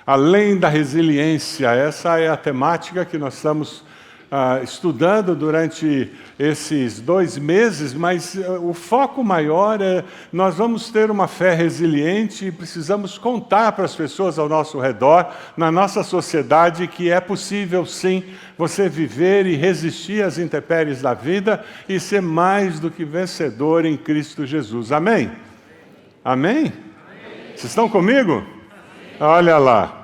Além da resiliência, essa é a temática que nós estamos estudando durante esses 2 meses, mas o foco maior é nós vamos ter uma fé resiliente e precisamos contar para as pessoas ao nosso redor, na nossa sociedade, que é possível sim você viver e resistir às intempéries da vida e ser mais do que vencedor em Cristo Jesus. Amém? Amém? Vocês estão comigo? Olha lá.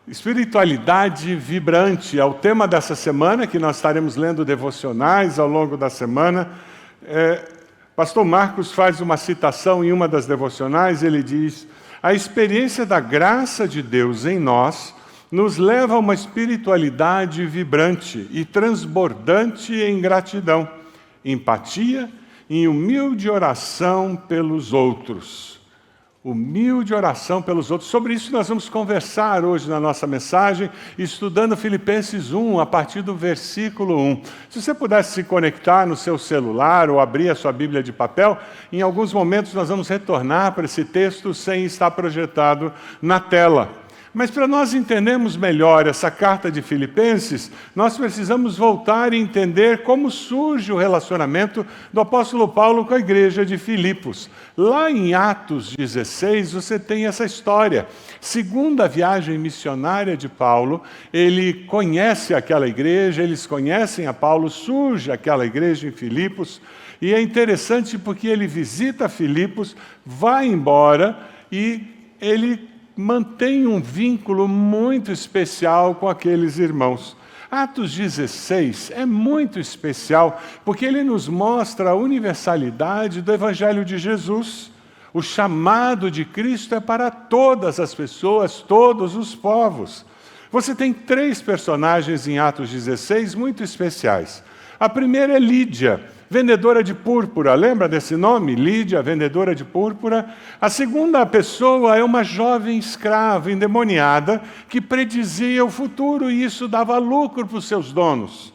Espiritualidade vibrante é o tema dessa semana, que nós estaremos lendo devocionais ao longo da semana. Pastor Marcos faz uma citação em uma das devocionais, ele diz: a experiência da graça de Deus em nós nos leva a uma espiritualidade vibrante e transbordante em gratidão, empatia e humilde oração pelos outros. Humilde oração pelos outros. Sobre isso nós vamos conversar hoje na nossa mensagem, estudando Filipenses 1, a partir do versículo 1. Se você pudesse se conectar no seu celular ou abrir a sua Bíblia de papel, em alguns momentos nós vamos retornar para esse texto sem estar projetado na tela. Mas para nós entendermos melhor essa carta de Filipenses, nós precisamos voltar e entender como surge o relacionamento do apóstolo Paulo com a igreja de Filipos. Lá em Atos 16, você tem essa história. Segundo a viagem missionária de Paulo, ele conhece aquela igreja, eles conhecem a Paulo, surge aquela igreja em Filipos, e é interessante porque ele visita Filipos, vai embora e ele mantém um vínculo muito especial com aqueles irmãos. Atos 16 é muito especial porque ele nos mostra a universalidade do Evangelho de Jesus. O chamado de Cristo é para todas as pessoas, todos os povos. Você tem 3 personagens em Atos 16 muito especiais. A primeira é Lídia, vendedora de púrpura. Lembra desse nome? Lídia, vendedora de púrpura. A segunda pessoa é uma jovem escrava endemoniada que predizia o futuro e isso dava lucro para os seus donos.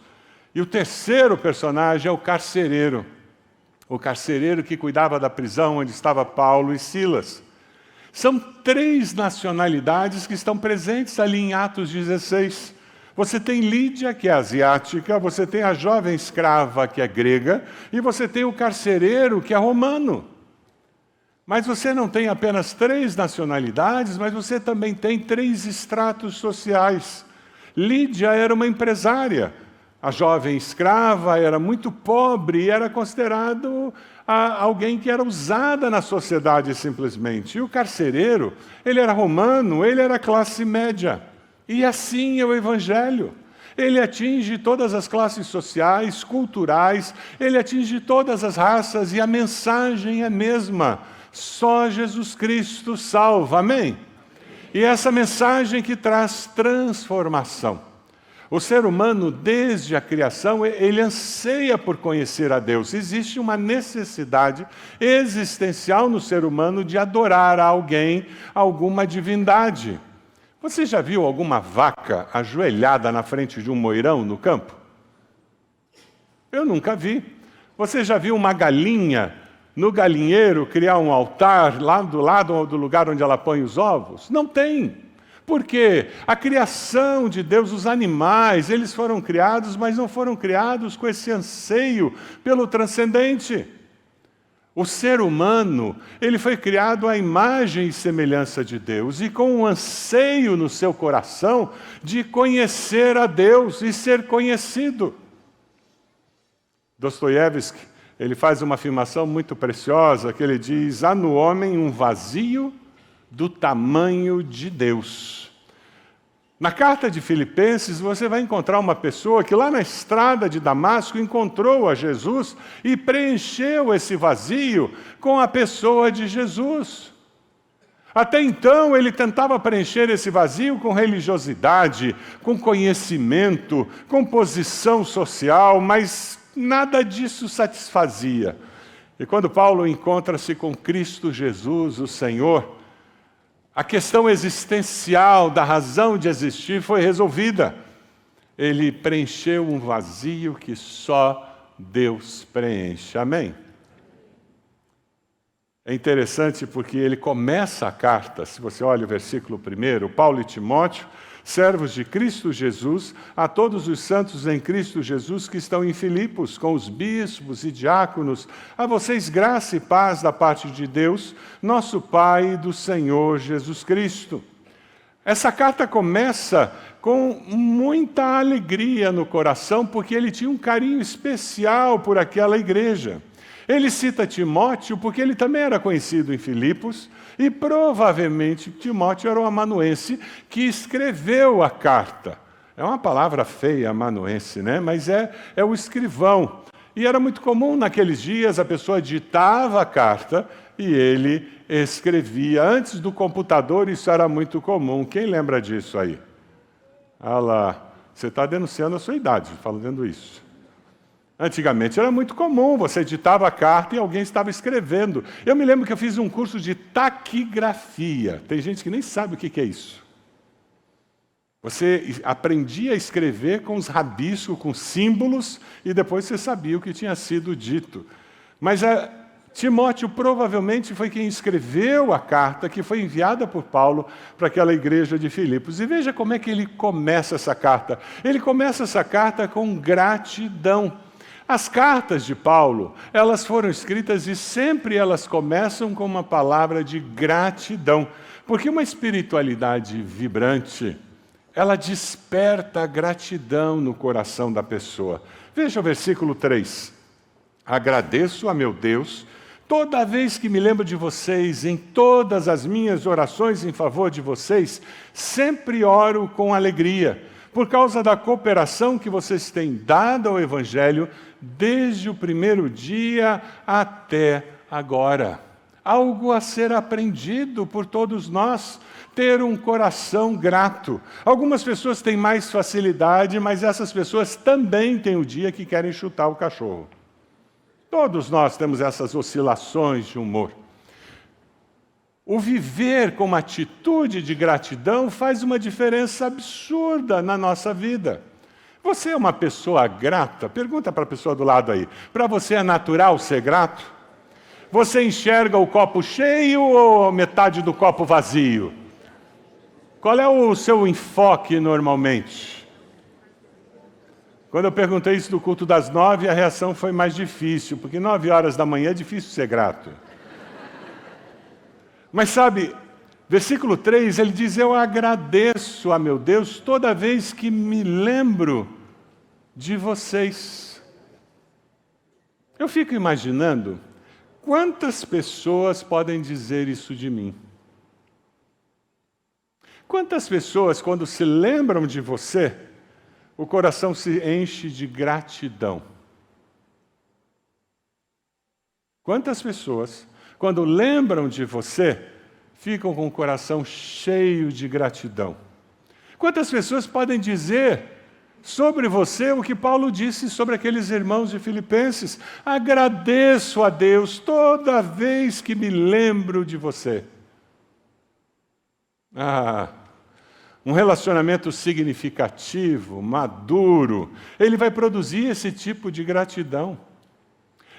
E o terceiro personagem é o carcereiro. O carcereiro que cuidava da prisão onde estava Paulo e Silas. São 3 nacionalidades que estão presentes ali em Atos 16. Você tem Lídia, que é asiática, você tem a jovem escrava, que é grega, e você tem o carcereiro, que é romano. Mas você não tem apenas 3 nacionalidades, mas você também tem 3 estratos sociais. Lídia era uma empresária. A jovem escrava era muito pobre e era considerado alguém que era usada na sociedade simplesmente. E o carcereiro, ele era romano, ele era classe média. E assim é o Evangelho. Ele atinge todas as classes sociais, culturais, ele atinge todas as raças e a mensagem é a mesma. Só Jesus Cristo salva. Amém? E essa mensagem que traz transformação. O ser humano, desde a criação, ele anseia por conhecer a Deus. Existe uma necessidade existencial no ser humano de adorar a alguém, alguma divindade. Você já viu alguma vaca ajoelhada na frente de um moirão no campo? Eu nunca vi. Você já viu uma galinha no galinheiro criar um altar lá do lado do lugar onde ela põe os ovos? Não tem. Por quê? A criação de Deus, os animais, eles foram criados, mas não foram criados com esse anseio pelo transcendente. O ser humano, ele foi criado à imagem e semelhança de Deus e com um anseio no seu coração de conhecer a Deus e ser conhecido. Dostoiévski, ele faz uma afirmação muito preciosa, que ele diz: há no homem um vazio do tamanho de Deus. Na carta de Filipenses, você vai encontrar uma pessoa que lá na estrada de Damasco encontrou a Jesus e preencheu esse vazio com a pessoa de Jesus. Até então, ele tentava preencher esse vazio com religiosidade, com conhecimento, com posição social, mas nada disso satisfazia. E quando Paulo encontra-se com Cristo Jesus, o Senhor, a questão existencial da razão de existir foi resolvida. Ele preencheu um vazio que só Deus preenche. Amém? É interessante porque ele começa a carta, se você olha o versículo 1, Paulo e Timóteo, servos de Cristo Jesus, a todos os santos em Cristo Jesus que estão em Filipos, com os bispos e diáconos, a vocês graça e paz da parte de Deus, nosso Pai e do Senhor Jesus Cristo. Essa carta começa com muita alegria no coração, porque ele tinha um carinho especial por aquela igreja. Ele cita Timóteo porque ele também era conhecido em Filipos e provavelmente Timóteo era um amanuense que escreveu a carta. É uma palavra feia, amanuense, né? Mas é o escrivão. E era muito comum naqueles dias, a pessoa ditava a carta e ele escrevia. Antes do computador isso era muito comum. Quem lembra disso aí? Ah lá, você está denunciando a sua idade falando isso. Antigamente era muito comum, você editava a carta e alguém estava escrevendo. Eu me lembro que eu fiz um curso de taquigrafia. Tem gente que nem sabe o que é isso. Você aprendia a escrever com os rabiscos, com símbolos, e depois você sabia o que tinha sido dito. Mas Timóteo provavelmente foi quem escreveu a carta que foi enviada por Paulo para aquela igreja de Filipos. E veja como é que ele começa essa carta. Ele começa essa carta com gratidão. As cartas de Paulo, elas foram escritas e sempre elas começam com uma palavra de gratidão. Porque uma espiritualidade vibrante, ela desperta a gratidão no coração da pessoa. Veja o versículo 3. Agradeço a meu Deus toda vez que me lembro de vocês, em todas as minhas orações em favor de vocês, sempre oro com alegria, por causa da cooperação que vocês têm dado ao Evangelho desde o primeiro dia até agora. Algo a ser aprendido por todos nós, ter um coração grato. Algumas pessoas têm mais facilidade, mas essas pessoas também têm o dia que querem chutar o cachorro. Todos nós temos essas oscilações de humor. O viver com uma atitude de gratidão faz uma diferença absurda na nossa vida. Você é uma pessoa grata? Pergunta para a pessoa do lado aí. Para você é natural ser grato? Você enxerga o copo cheio ou metade do copo vazio? Qual é o seu enfoque normalmente? Quando eu perguntei isso do culto das 9, a reação foi mais difícil, porque 9 horas da manhã é difícil ser grato. Mas sabe, versículo 3, ele diz, eu agradeço a meu Deus toda vez que me lembro de vocês. Eu fico imaginando quantas pessoas podem dizer isso de mim. Quantas pessoas, quando se lembram de você, o coração se enche de gratidão? Quantas pessoas, quando lembram de você, ficam com o coração cheio de gratidão? Quantas pessoas podem dizer sobre você o que Paulo disse sobre aqueles irmãos de Filipenses? Agradeço a Deus toda vez que me lembro de você. Um relacionamento significativo, maduro, ele vai produzir esse tipo de gratidão.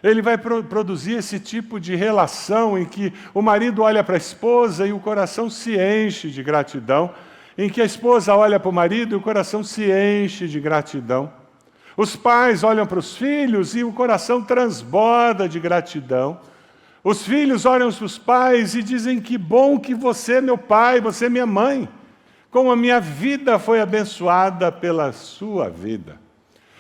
Ele vai produzir esse tipo de relação em que o marido olha para a esposa e o coração se enche de gratidão, em que a esposa olha para o marido e o coração se enche de gratidão. Os pais olham para os filhos e o coração transborda de gratidão. Os filhos olham para os pais e dizem, que bom que você é meu pai, você é minha mãe. Como a minha vida foi abençoada pela sua vida.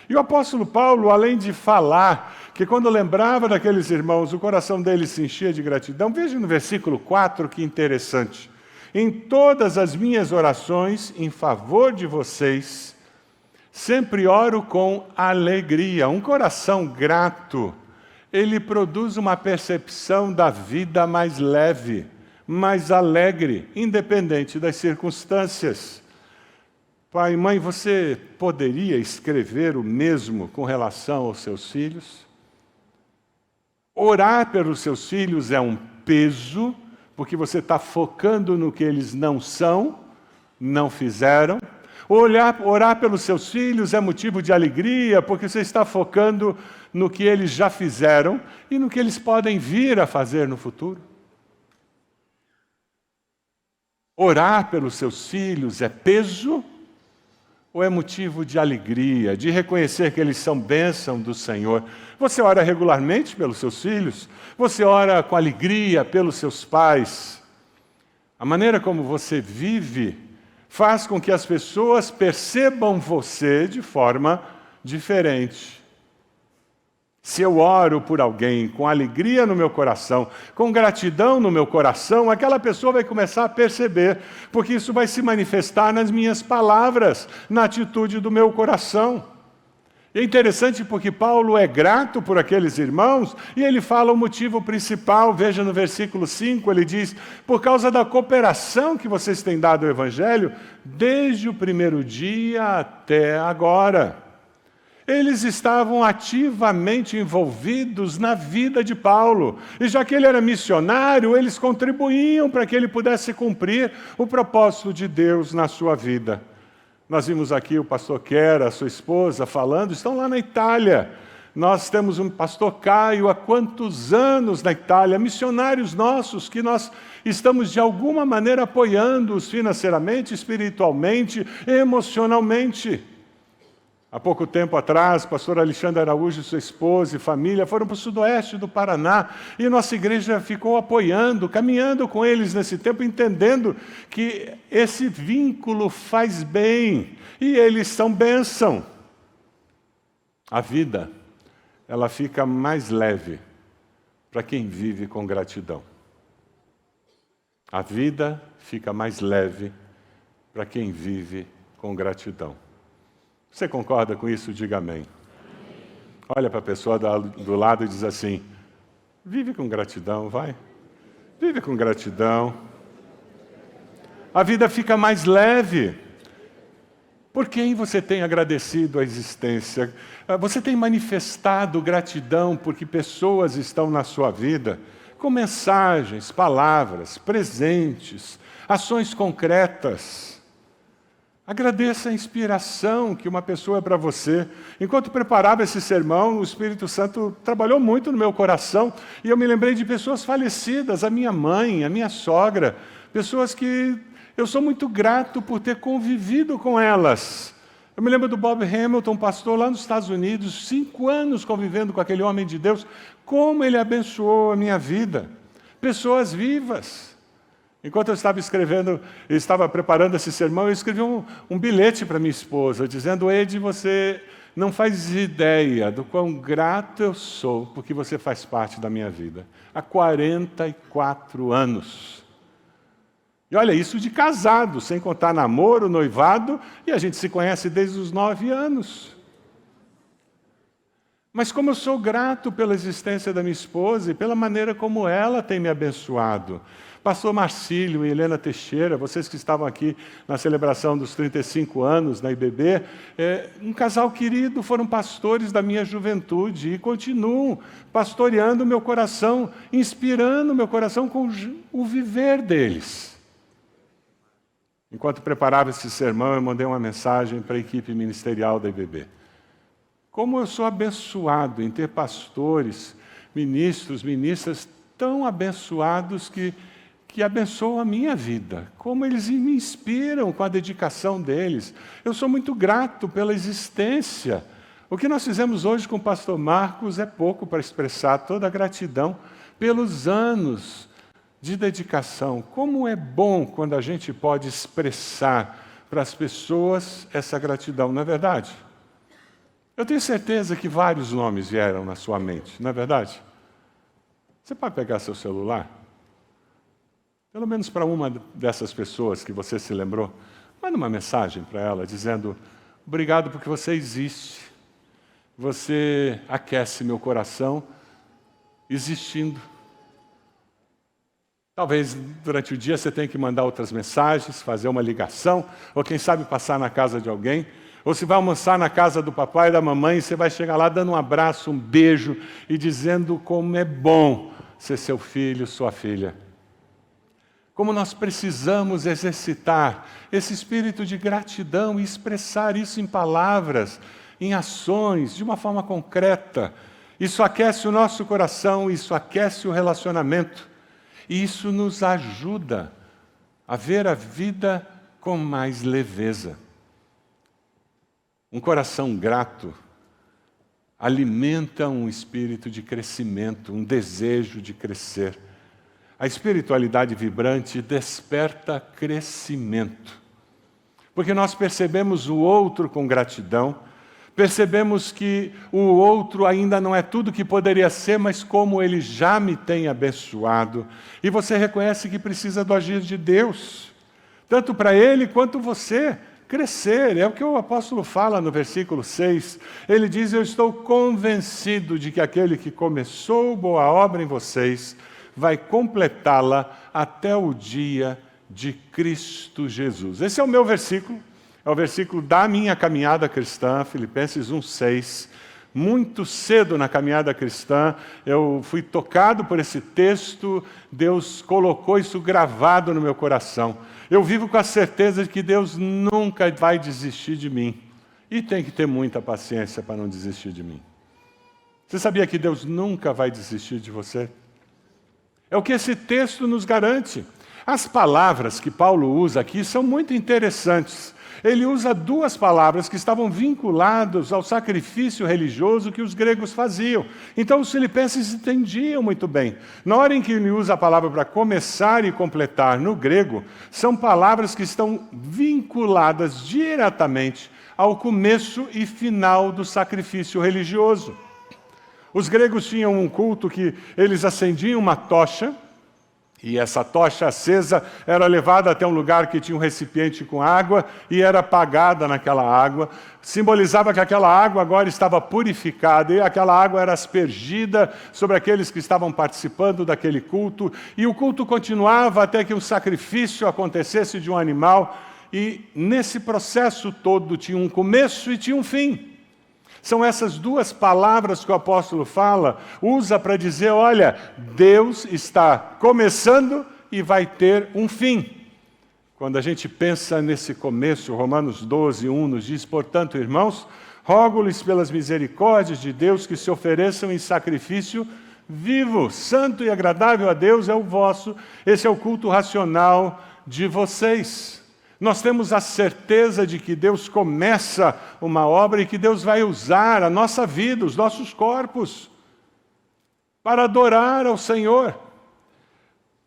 E o apóstolo Paulo, além de falar que quando lembrava daqueles irmãos, o coração deles se enchia de gratidão, veja no versículo 4 que interessante. Em todas as minhas orações em favor de vocês, sempre oro com alegria. Um coração grato, ele produz uma percepção da vida mais leve, mais alegre, independente das circunstâncias. Pai e mãe, você poderia escrever o mesmo com relação aos seus filhos? Orar pelos seus filhos é um peso, porque você está focando no que eles não são, não fizeram. Orar pelos seus filhos é motivo de alegria, porque você está focando no que eles já fizeram e no que eles podem vir a fazer no futuro. Orar pelos seus filhos é peso ou é motivo de alegria, de reconhecer que eles são bênção do Senhor? Você ora regularmente pelos seus filhos? Você ora com alegria pelos seus pais? A maneira como você vive faz com que as pessoas percebam você de forma diferente. Se eu oro por alguém com alegria no meu coração, com gratidão no meu coração, aquela pessoa vai começar a perceber, porque isso vai se manifestar nas minhas palavras, na atitude do meu coração. E é interessante porque Paulo é grato por aqueles irmãos e ele fala o motivo principal. Veja no versículo 5, ele diz: por causa da cooperação que vocês têm dado ao Evangelho, desde o primeiro dia até agora. Eles estavam ativamente envolvidos na vida de Paulo. E já que ele era missionário, eles contribuíam para que ele pudesse cumprir o propósito de Deus na sua vida. Nós vimos aqui o pastor Kera, a sua esposa, falando, estão lá na Itália. Nós temos um pastor Caio há quantos anos na Itália, missionários nossos que nós estamos de alguma maneira apoiando-os financeiramente, espiritualmente, emocionalmente. Há pouco tempo atrás, o pastor Alexandre Araújo, sua esposa e família foram para o sudoeste do Paraná e nossa igreja ficou apoiando, caminhando com eles nesse tempo, entendendo que esse vínculo faz bem e eles são bênção. A vida, ela fica mais leve para quem vive com gratidão. A vida fica mais leve para quem vive com gratidão. Você concorda com isso? Diga amém. Olha para a pessoa do lado e diz assim: vive com gratidão, vai. Vive com gratidão. A vida fica mais leve. Por quem você tem agradecido a existência? Você tem manifestado gratidão porque pessoas estão na sua vida com mensagens, palavras, presentes, ações concretas. Agradeça a inspiração que uma pessoa é para você. Enquanto preparava esse sermão, o Espírito Santo trabalhou muito no meu coração e eu me lembrei de pessoas falecidas, a minha mãe, a minha sogra, pessoas que eu sou muito grato por ter convivido com elas. Eu me lembro do Bob Hamilton, pastor lá nos Estados Unidos, 5 anos convivendo com aquele homem de Deus, como ele abençoou a minha vida. Pessoas vivas. Enquanto eu estava preparando esse sermão, eu escrevi um bilhete para minha esposa, dizendo: Ed, você não faz ideia do quão grato eu sou, porque você faz parte da minha vida. Há 44 anos. E olha, isso de casado, sem contar namoro, noivado, e a gente se conhece desde os 9 anos. Mas como eu sou grato pela existência da minha esposa e pela maneira como ela tem me abençoado. Pastor Marcílio e Helena Teixeira, vocês que estavam aqui na celebração dos 35 anos na IBB, um casal querido, foram pastores da minha juventude e continuam pastoreando o meu coração, inspirando o meu coração com o viver deles. Enquanto preparava esse sermão, eu mandei uma mensagem para a equipe ministerial da IBB. Como eu sou abençoado em ter pastores, ministros, ministras tão abençoados que abençoam a minha vida. Como eles me inspiram com a dedicação deles. Eu sou muito grato pela existência. O que nós fizemos hoje com o pastor Marcos é pouco para expressar toda a gratidão pelos anos de dedicação. Como é bom quando a gente pode expressar para as pessoas essa gratidão, não é verdade? Eu tenho certeza que vários nomes vieram na sua mente, não é verdade? Você pode pegar seu celular? Pelo menos para uma dessas pessoas que você se lembrou, manda uma mensagem para ela dizendo: obrigado porque você existe. Você aquece meu coração existindo. Talvez durante o dia você tenha que mandar outras mensagens, fazer uma ligação, ou quem sabe passar na casa de alguém. Ou se vai almoçar na casa do papai e da mamãe, você vai chegar lá dando um abraço, um beijo e dizendo como é bom ser seu filho, sua filha. Como nós precisamos exercitar esse espírito de gratidão e expressar isso em palavras, em ações, de uma forma concreta. Isso aquece o nosso coração, isso aquece o relacionamento. E isso nos ajuda a ver a vida com mais leveza. Um coração grato alimenta um espírito de crescimento, um desejo de crescer. A espiritualidade vibrante desperta crescimento. Porque nós percebemos o outro com gratidão, percebemos que o outro ainda não é tudo que poderia ser, mas como ele já me tem abençoado. E você reconhece que precisa do agir de Deus, tanto para ele quanto você crescer. É o que o apóstolo fala no versículo 6. Ele diz: eu estou convencido de que aquele que começou boa obra em vocês vai completá-la até o dia de Cristo Jesus. Esse é o meu versículo, é o versículo da minha caminhada cristã, Filipenses 1:6. Muito cedo na caminhada cristã, eu fui tocado por esse texto, Deus colocou isso gravado no meu coração. Eu vivo com a certeza de que Deus nunca vai desistir de mim. E tem que ter muita paciência para não desistir de mim. Você sabia que Deus nunca vai desistir de você? É o que esse texto nos garante. As palavras que Paulo usa aqui são muito interessantes. Ele usa duas palavras que estavam vinculadas ao sacrifício religioso que os gregos faziam. Então os filipenses entendiam muito bem. Na hora em que ele usa a palavra para começar e completar no grego, são palavras que estão vinculadas diretamente ao começo e final do sacrifício religioso. Os gregos tinham um culto que eles acendiam uma tocha, e essa tocha acesa era levada até um lugar que tinha um recipiente com água e era apagada naquela água. Simbolizava que aquela água agora estava purificada e aquela água era aspergida sobre aqueles que estavam participando daquele culto. E o culto continuava até que um sacrifício acontecesse de um animal. E nesse processo todo tinha um começo e tinha um fim. São essas duas palavras que o apóstolo usa para dizer: olha, Deus está começando e vai ter um fim. Quando a gente pensa nesse começo, Romanos 12:1 nos diz: portanto, irmãos, rogo-lhes pelas misericórdias de Deus que se ofereçam em sacrifício vivo, santo e agradável a Deus é o vosso, esse é o culto racional de vocês. Nós temos a certeza de que Deus começa uma obra e que Deus vai usar a nossa vida, os nossos corpos, para adorar ao Senhor.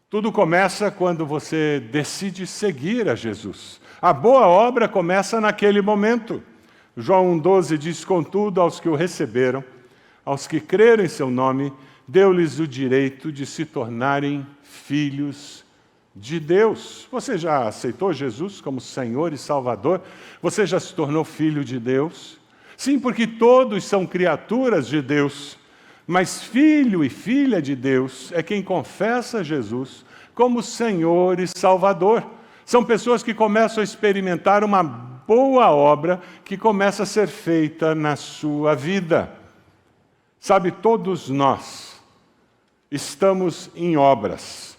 Tudo começa quando você decide seguir a Jesus. A boa obra começa naquele momento. João 1,12 diz: contudo, aos que o receberam, aos que creram em seu nome, deu-lhes o direito de se tornarem filhos de Deus. Você já aceitou Jesus como Senhor e Salvador? Você já se tornou filho de Deus? Sim, porque todos são criaturas de Deus, mas filho e filha de Deus é quem confessa Jesus como Senhor e Salvador. São pessoas que começam a experimentar uma boa obra que começa a ser feita na sua vida. Sabe, todos nós estamos em obras.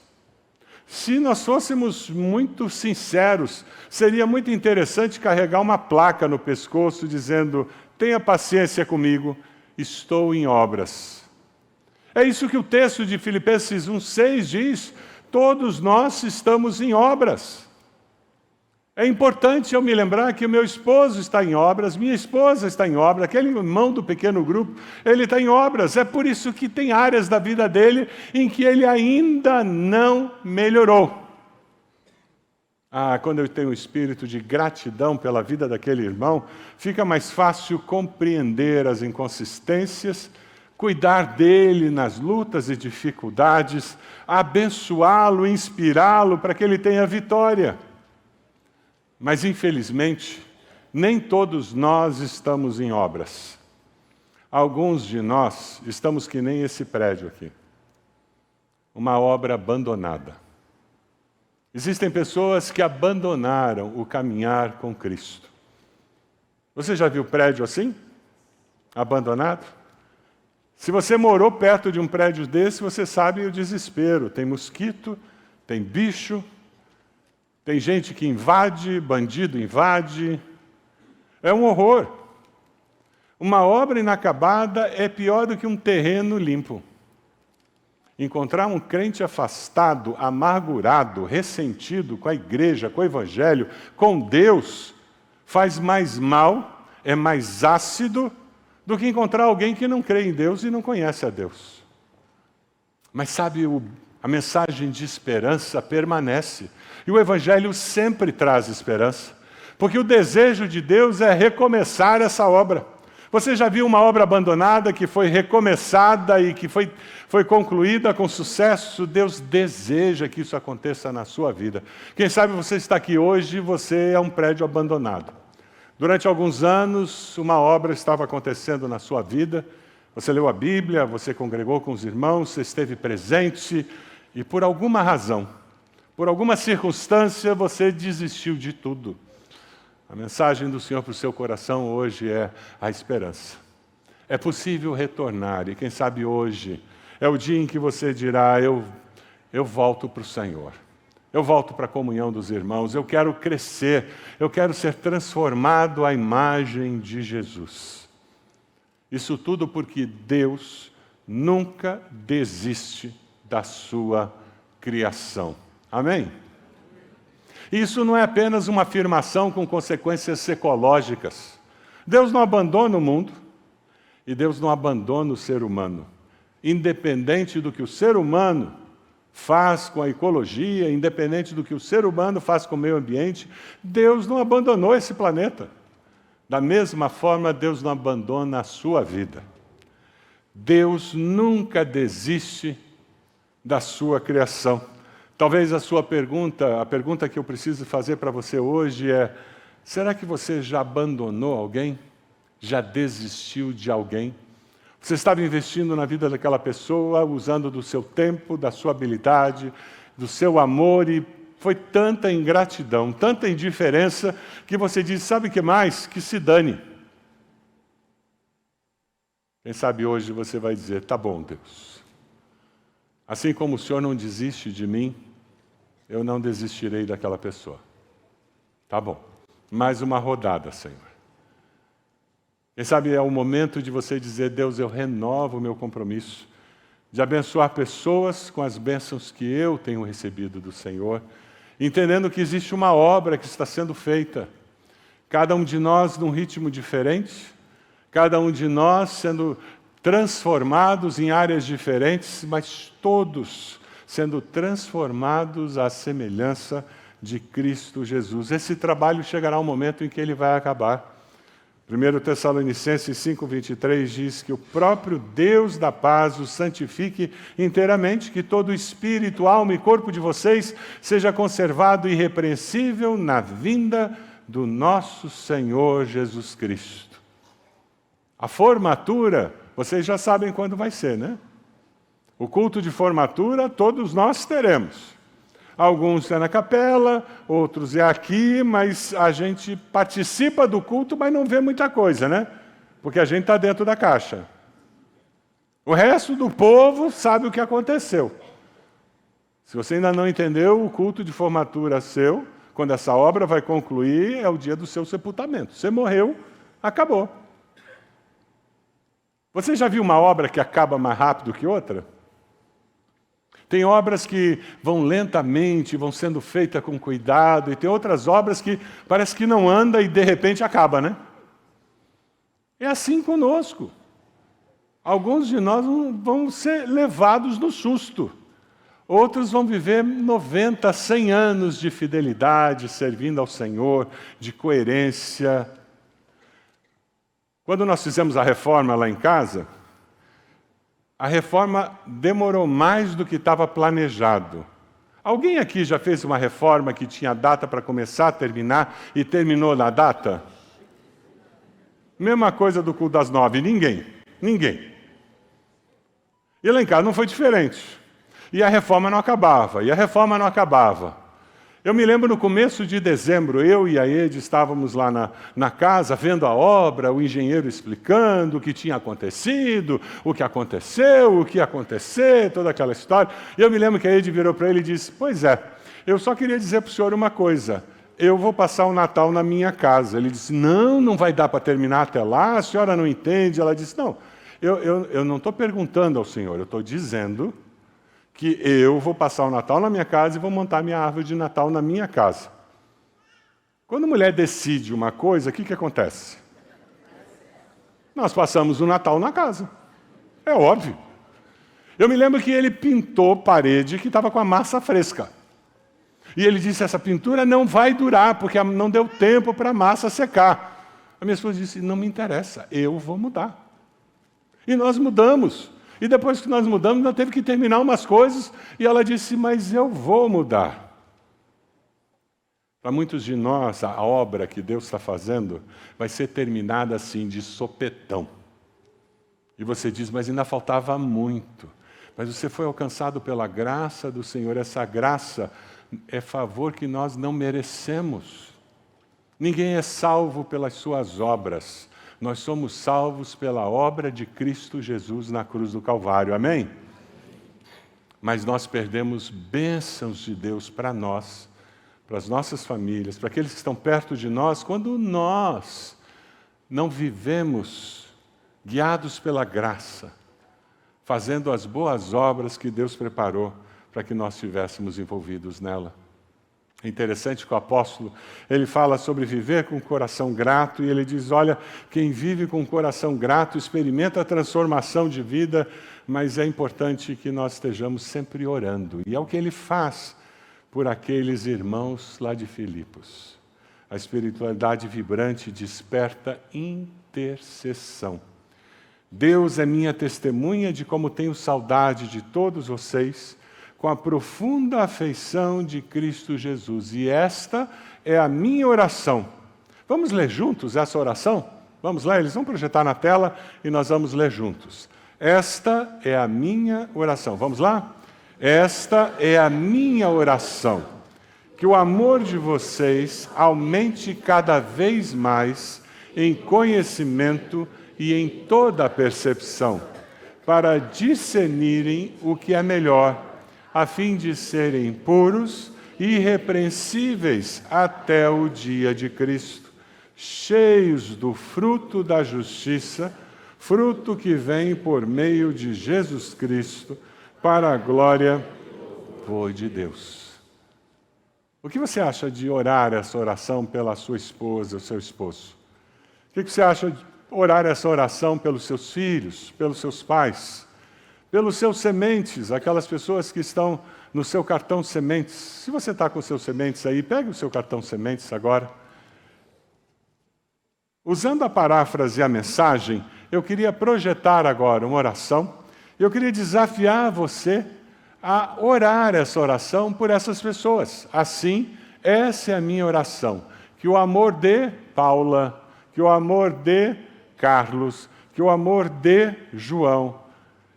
Se nós fôssemos muito sinceros, seria muito interessante carregar uma placa no pescoço dizendo: tenha paciência comigo, estou em obras. É isso que o texto de Filipenses 1,6 diz: todos nós estamos em obras. É importante eu me lembrar que o meu esposo está em obras, minha esposa está em obras, aquele irmão do pequeno grupo, ele está em obras. É por isso que tem áreas da vida dele em que ele ainda não melhorou. Quando eu tenho um espírito de gratidão pela vida daquele irmão, fica mais fácil compreender as inconsistências, cuidar dele nas lutas e dificuldades, abençoá-lo, inspirá-lo para que ele tenha vitória. Mas, infelizmente, nem todos nós estamos em obras. Alguns de nós estamos que nem esse prédio aqui. Uma obra abandonada. Existem pessoas que abandonaram o caminhar com Cristo. Você já viu prédio assim? Abandonado? Se você morou perto de um prédio desse, você sabe o desespero. Tem mosquito, tem bicho, tem gente que invade, bandido invade. É um horror. Uma obra inacabada é pior do que um terreno limpo. Encontrar um crente afastado, amargurado, ressentido com a igreja, com o evangelho, com Deus, faz mais mal, é mais ácido, do que encontrar alguém que não crê em Deus e não conhece a Deus. Mas sabe, a mensagem de esperança permanece. E o evangelho sempre traz esperança. Porque o desejo de Deus é recomeçar essa obra. Você já viu uma obra abandonada que foi recomeçada e que foi concluída com sucesso? Deus deseja que isso aconteça na sua vida. Quem sabe você está aqui hoje e você é um prédio abandonado. Durante alguns anos, uma obra estava acontecendo na sua vida. Você leu a Bíblia, você congregou com os irmãos, você esteve presente e por alguma razão, por alguma circunstância, você desistiu de tudo. A mensagem do Senhor para o seu coração hoje é a esperança. É possível retornar, e quem sabe hoje é o dia em que você dirá, eu volto para o Senhor. Eu volto para a comunhão dos irmãos, eu quero crescer, eu quero ser transformado à imagem de Jesus. Isso tudo porque Deus nunca desiste da sua criação. Amém? Isso não é apenas uma afirmação com consequências ecológicas. Deus não abandona o mundo e Deus não abandona o ser humano. Independente do que o ser humano faz com a ecologia, independente do que o ser humano faz com o meio ambiente, Deus não abandonou esse planeta. Da mesma forma, Deus não abandona a sua vida. Deus nunca desiste da sua criação. Talvez a pergunta que eu preciso fazer para você hoje é: será que você já abandonou alguém? Já desistiu de alguém? Você estava investindo na vida daquela pessoa, usando do seu tempo, da sua habilidade, do seu amor, e foi tanta ingratidão, tanta indiferença, que você diz, sabe o que mais? Que se dane. Quem sabe hoje você vai dizer, tá bom, Deus. Assim como o Senhor não desiste de mim, eu não desistirei daquela pessoa. Tá bom. Mais uma rodada, Senhor. Quem sabe é o momento de você dizer, Deus, eu renovo o meu compromisso de abençoar pessoas com as bênçãos que eu tenho recebido do Senhor, entendendo que existe uma obra que está sendo feita. Cada um de nós num ritmo diferente, cada um de nós sendo transformados em áreas diferentes, mas todos sendo transformados à semelhança de Cristo Jesus. Esse trabalho chegará um momento em que ele vai acabar. 1 Tessalonicenses 5:23 diz que o próprio Deus da paz os santifique inteiramente, que todo espírito, alma e corpo de vocês seja conservado irrepreensível na vinda do nosso Senhor Jesus Cristo. A formatura, vocês já sabem quando vai ser, né? O culto de formatura todos nós teremos. Alguns é na capela, outros é aqui, mas a gente participa do culto, mas não vê muita coisa, né? Porque a gente está dentro da caixa. O resto do povo sabe o que aconteceu. Se você ainda não entendeu, o culto de formatura seu, quando essa obra vai concluir, é o dia do seu sepultamento. Você morreu, acabou. Você já viu uma obra que acaba mais rápido que outra? Tem obras que vão lentamente, vão sendo feitas com cuidado, e tem outras obras que parece que não anda e de repente acaba, né? É assim conosco. Alguns de nós vão ser levados no susto. Outros vão viver 90, 100 anos de fidelidade, servindo ao Senhor, de coerência. Quando nós fizemos a reforma lá em casa, a reforma demorou mais do que estava planejado. Alguém aqui já fez uma reforma que tinha data para começar, terminar e terminou na data? Mesma coisa do culto das 9, ninguém. E lá em casa não foi diferente. E a reforma não acabava. Eu me lembro no começo de dezembro, eu e a Ede estávamos lá na casa, vendo a obra, o engenheiro explicando o que tinha acontecido, o que aconteceu, o que ia acontecer, toda aquela história. E eu me lembro que a Ede virou para ele e disse, pois é, eu só queria dizer para o senhor uma coisa, eu vou passar o Natal na minha casa. Ele disse, não vai dar para terminar até lá, a senhora não entende. Ela disse, não, eu não estou perguntando ao senhor, eu estou dizendo que eu vou passar o Natal na minha casa e vou montar minha árvore de Natal na minha casa. Quando a mulher decide uma coisa, o que acontece? Nós passamos o Natal na casa. É óbvio. Eu me lembro que ele pintou parede que estava com a massa fresca. E ele disse, essa pintura não vai durar, porque não deu tempo para a massa secar. A minha esposa disse, não me interessa, eu vou mudar. E nós mudamos. E depois que nós mudamos, nós teve que terminar umas coisas, e ela disse, mas eu vou mudar. Para muitos de nós, a obra que Deus está fazendo vai ser terminada assim, de sopetão. E você diz, mas ainda faltava muito. Mas você foi alcançado pela graça do Senhor. Essa graça é favor que nós não merecemos. Ninguém é salvo pelas suas obras. Nós somos salvos pela obra de Cristo Jesus na cruz do Calvário. Amém? Mas nós perdemos bênçãos de Deus para nós, para as nossas famílias, para aqueles que estão perto de nós, quando nós não vivemos guiados pela graça, fazendo as boas obras que Deus preparou para que nós estivéssemos envolvidos nela. É interessante que o apóstolo, ele fala sobre viver com o coração grato, e ele diz, olha, quem vive com o coração grato experimenta a transformação de vida, mas é importante que nós estejamos sempre orando. E é o que ele faz por aqueles irmãos lá de Filipos. A espiritualidade vibrante desperta intercessão. Deus é minha testemunha de como tenho saudade de todos vocês, com a profunda afeição de Cristo Jesus. E esta é a minha oração. Vamos ler juntos essa oração? Vamos lá, eles vão projetar na tela e nós vamos ler juntos. Esta é a minha oração. Vamos lá? Esta é a minha oração, que o amor de vocês aumente cada vez mais em conhecimento e em toda a percepção, para discernirem o que é melhor, a fim de serem puros e irrepreensíveis até o dia de Cristo, cheios do fruto da justiça, fruto que vem por meio de Jesus Cristo, para a glória de Deus. O que você acha de orar essa oração pela sua esposa, o seu esposo? O que você acha de orar essa oração pelos seus filhos, pelos seus pais, pelos seus sementes, aquelas pessoas que estão no seu cartão sementes? Se você está com os seus sementes aí, pegue o seu cartão sementes agora. Usando a paráfrase e a mensagem, eu queria projetar agora uma oração. Eu queria desafiar você a orar essa oração por essas pessoas. Assim, essa é a minha oração. Que o amor de Paula, que o amor de Carlos, que o amor de João.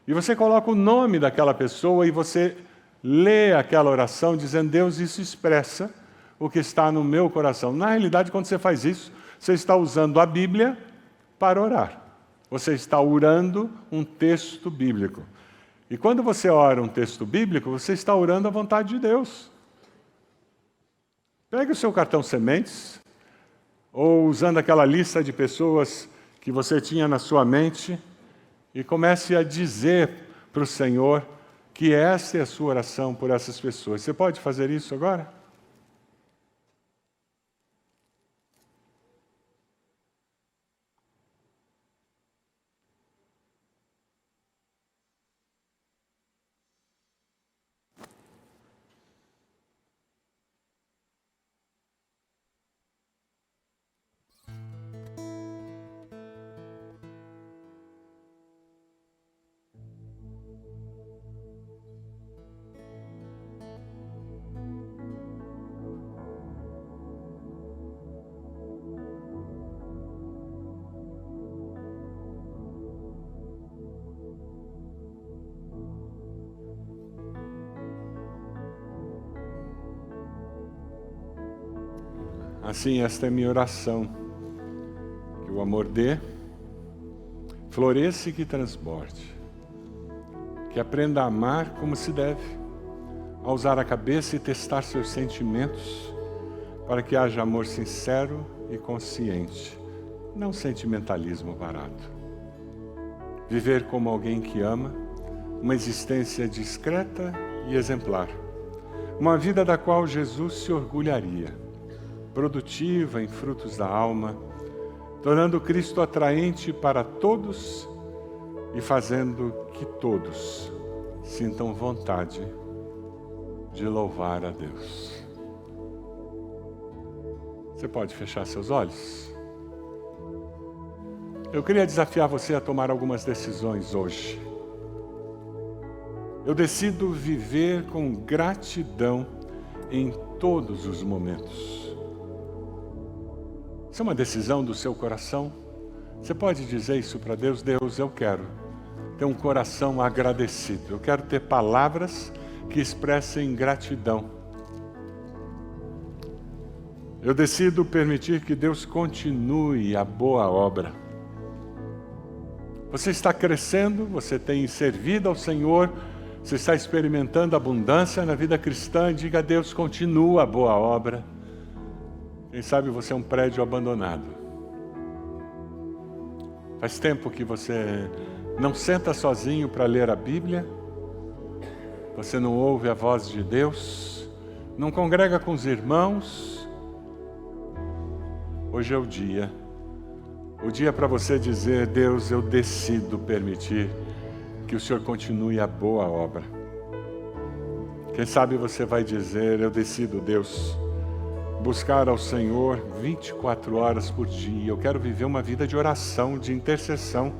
E você coloca o nome daquela pessoa e você lê aquela oração dizendo, Deus, isso expressa o que está no meu coração. Na realidade, quando você faz isso, você está usando a Bíblia para orar. Você está orando um texto bíblico. E quando você ora um texto bíblico, você está orando a vontade de Deus. Pegue o seu cartão sementes, ou usando aquela lista de pessoas que você tinha na sua mente, e comece a dizer para o Senhor que essa é a sua oração por essas pessoas. Você pode fazer isso agora? Assim, esta é minha oração, que o amor dê, floresça e que transborde, que aprenda a amar como se deve, a usar a cabeça e testar seus sentimentos, para que haja amor sincero e consciente, não sentimentalismo barato. Viver como alguém que ama, uma existência discreta e exemplar. Uma vida da qual Jesus se orgulharia, produtiva em frutos da alma, tornando Cristo atraente para todos e fazendo que todos sintam vontade de louvar a Deus. Você pode fechar seus olhos? Eu queria desafiar você a tomar algumas decisões hoje. Eu decido viver com gratidão em todos os momentos. Isso é uma decisão do seu coração. Você pode dizer isso para Deus: Deus, eu quero ter um coração agradecido. Eu quero ter palavras que expressem gratidão. Eu decido permitir que Deus continue a boa obra. Você está crescendo, você tem servido ao Senhor, você está experimentando abundância na vida cristã. Diga a Deus: continua a boa obra. Quem sabe você é um prédio abandonado. Faz tempo que você não senta sozinho para ler a Bíblia, você não ouve a voz de Deus, não congrega com os irmãos. Hoje é o dia para você dizer: Deus, eu decido permitir que o Senhor continue a boa obra. Quem sabe você vai dizer: eu decido, Deus, buscar ao Senhor 24 horas por dia. Eu quero viver uma vida de oração, de intercessão.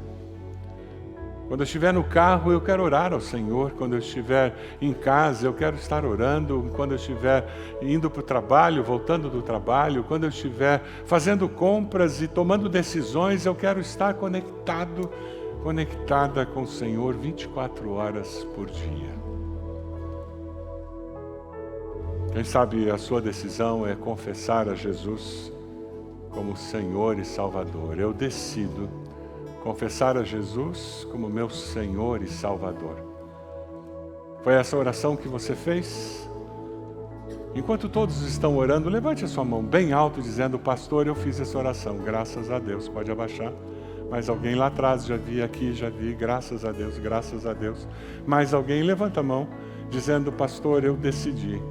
Quando eu estiver no carro, eu quero orar ao Senhor. Quando eu estiver em casa, eu quero estar orando. Quando eu estiver indo para o trabalho, voltando do trabalho, quando eu estiver fazendo compras e tomando decisões, eu quero estar conectada com o Senhor 24 horas por dia. Quem sabe a sua decisão é confessar a Jesus como Senhor e Salvador. Eu decido confessar a Jesus como meu Senhor e Salvador. Foi essa oração que você fez? Enquanto todos estão orando, levante a sua mão bem alto, dizendo: pastor, eu fiz essa oração. Graças a Deus. Pode abaixar. Mais alguém lá atrás? Já vi aqui, já vi. Graças a Deus, graças a Deus. Mais alguém? Levanta a mão, dizendo: pastor, eu decidi.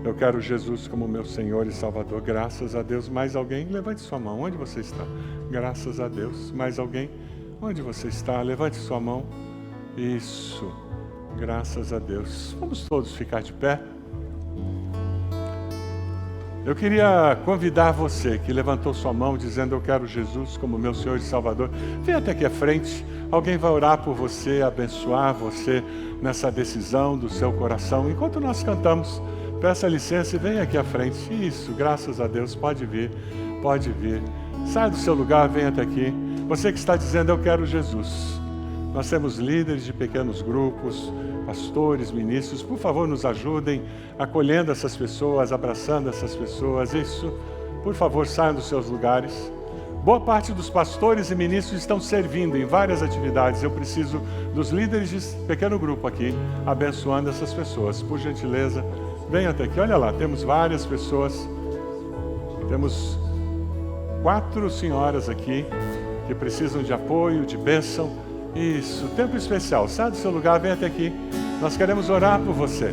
Eu quero Jesus como meu Senhor e Salvador. Graças a Deus. Mais alguém? Levante sua mão. Onde você está? Graças a Deus. Mais alguém? Onde você está? Levante sua mão. Isso. Graças a Deus. Vamos todos ficar de pé. Eu queria convidar você que levantou sua mão dizendo: eu quero Jesus como meu Senhor e Salvador. Venha até aqui à frente. Alguém vai orar por você, abençoar você nessa decisão do seu coração. Enquanto nós cantamos, peça licença e venha aqui à frente. Isso, graças a Deus. Pode vir, pode vir. Saia do seu lugar, venha até aqui. Você que está dizendo: eu quero Jesus. Nós temos líderes de pequenos grupos, pastores, ministros. Por favor, nos ajudem acolhendo essas pessoas, abraçando essas pessoas. Isso, por favor, saiam dos seus lugares. Boa parte dos pastores e ministros estão servindo em várias atividades. Eu preciso dos líderes de pequeno grupo aqui, abençoando essas pessoas. Por gentileza, venha até aqui. Olha lá, temos várias pessoas. Temos 4 senhoras aqui que precisam de apoio, de bênção. Isso, tempo especial. Sai do seu lugar, vem até aqui. Nós queremos orar por você.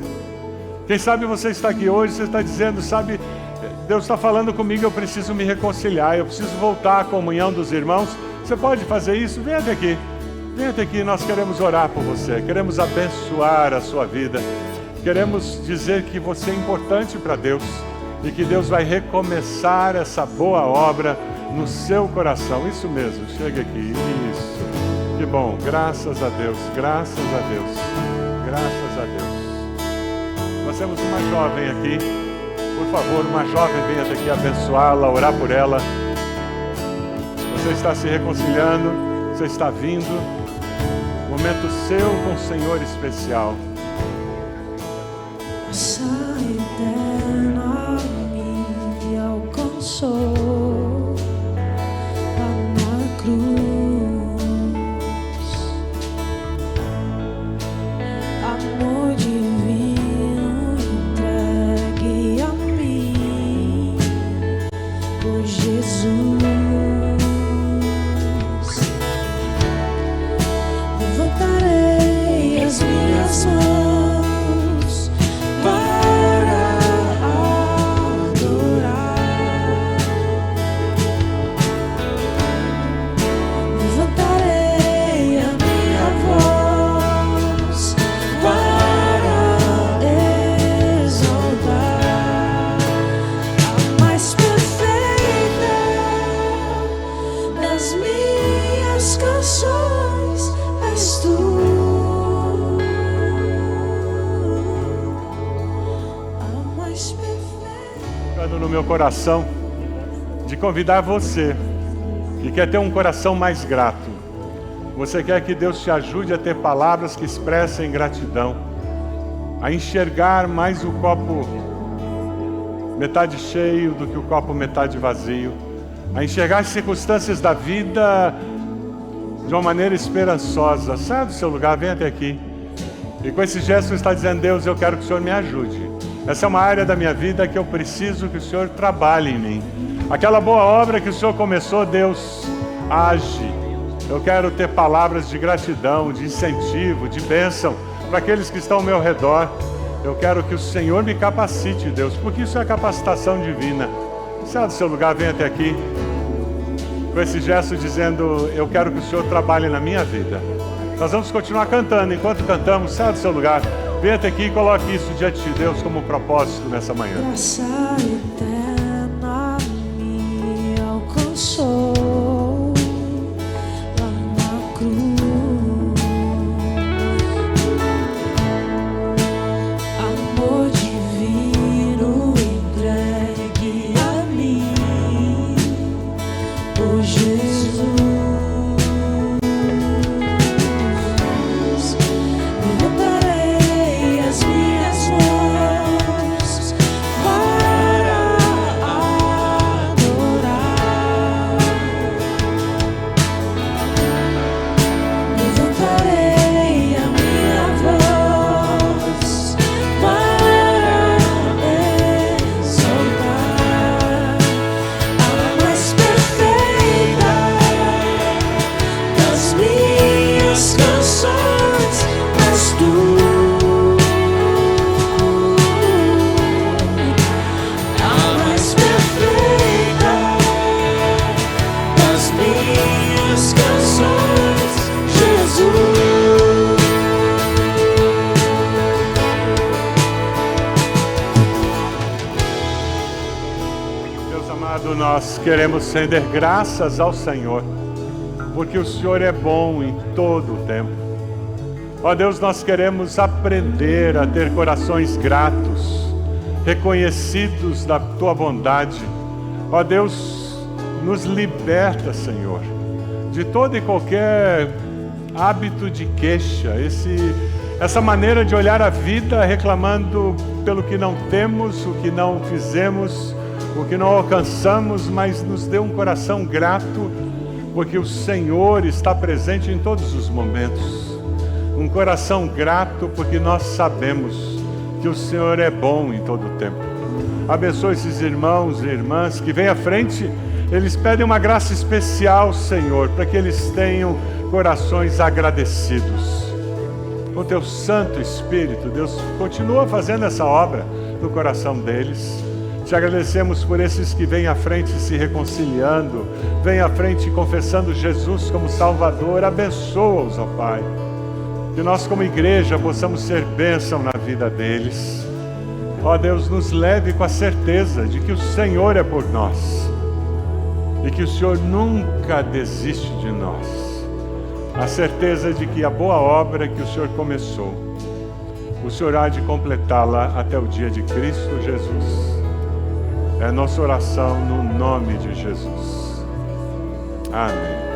Quem sabe você está aqui hoje, você está dizendo: sabe, Deus está falando comigo, eu preciso me reconciliar, eu preciso voltar à comunhão dos irmãos. Você pode fazer isso? Vem até aqui. Vem até aqui, nós queremos orar por você. Queremos abençoar a sua vida. Queremos dizer que você é importante para Deus e que Deus vai recomeçar essa boa obra no seu coração. Isso mesmo, chega aqui. Isso. Que bom, graças a Deus, graças a Deus, graças a Deus. Nós temos uma jovem aqui. Por favor, uma jovem venha até aqui abençoá-la, orar por ela. Você está se reconciliando, você está vindo. Momento seu com o Senhor especial. Eterna me alcançou na cruz. Amor divino entregue a mim por Jesus. Levantarei as minhas mãos minhas canções és tu. A mais perfeita. No meu coração de convidar você que quer ter um coração mais grato. Você quer que Deus te ajude a ter palavras que expressem gratidão, a enxergar mais o copo metade cheio do que o copo metade vazio, a enxergar as circunstâncias da vida de uma maneira esperançosa. Saia do seu lugar, vem até aqui. E com esse gesto você está dizendo: Deus, eu quero que o Senhor me ajude. Essa é uma área da minha vida que eu preciso que o Senhor trabalhe em mim. Aquela boa obra que o Senhor começou, Deus, age. Eu quero ter palavras de gratidão, de incentivo, de bênção para aqueles que estão ao meu redor. Eu quero que o Senhor me capacite, Deus, porque isso é capacitação divina. Saia do seu lugar, vem até aqui, com esse gesto dizendo: eu quero que o Senhor trabalhe na minha vida. Nós vamos continuar cantando. Enquanto cantamos, saia do seu lugar, vem até aqui e coloque isso diante de Deus como propósito nessa manhã. Graça eterna me alcançou lá na cruz. Amor divino entregue a mim, por Jesus. Levantarei as minhas mãos para adorar. Levantarei a minha voz para exaltar a mais perfeita das minhas canções és tu. A mais perfeita das minhas canções, Jesus. Deus amado, nós queremos render graças ao Senhor, porque o Senhor é bom em todo o tempo. Ó Deus, nós queremos aprender a ter corações gratos, reconhecidos da Tua bondade. Ó Deus, nos liberta, Senhor, de todo e qualquer hábito de queixa, essa maneira de olhar a vida reclamando pelo que não temos, o que não fizemos, o que não alcançamos, mas nos dê um coração grato, porque o Senhor está presente em todos os momentos. Um coração grato, porque nós sabemos que o Senhor é bom em todo o tempo. Abençoe esses irmãos e irmãs que vêm à frente. Eles pedem uma graça especial, Senhor, para que eles tenham corações agradecidos. Com Teu Santo Espírito, Deus, continua fazendo essa obra no coração deles. Te agradecemos por esses que vêm à frente se reconciliando, vêm à frente confessando Jesus como Salvador. Abençoa-os, ó Pai. Que nós como igreja possamos ser bênção na vida deles. Ó Deus, nos leve com a certeza de que o Senhor é por nós e que o Senhor nunca desiste de nós. A certeza de que a boa obra que o Senhor começou, o Senhor há de completá-la até o dia de Cristo Jesus. É a nossa oração no nome de Jesus. Amém.